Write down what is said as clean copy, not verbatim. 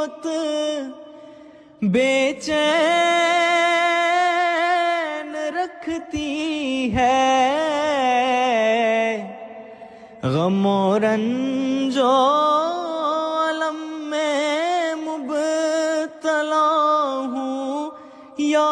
बहुत बेचैन रखती है। गमो रंजो अलम में मुब्तला हूँ या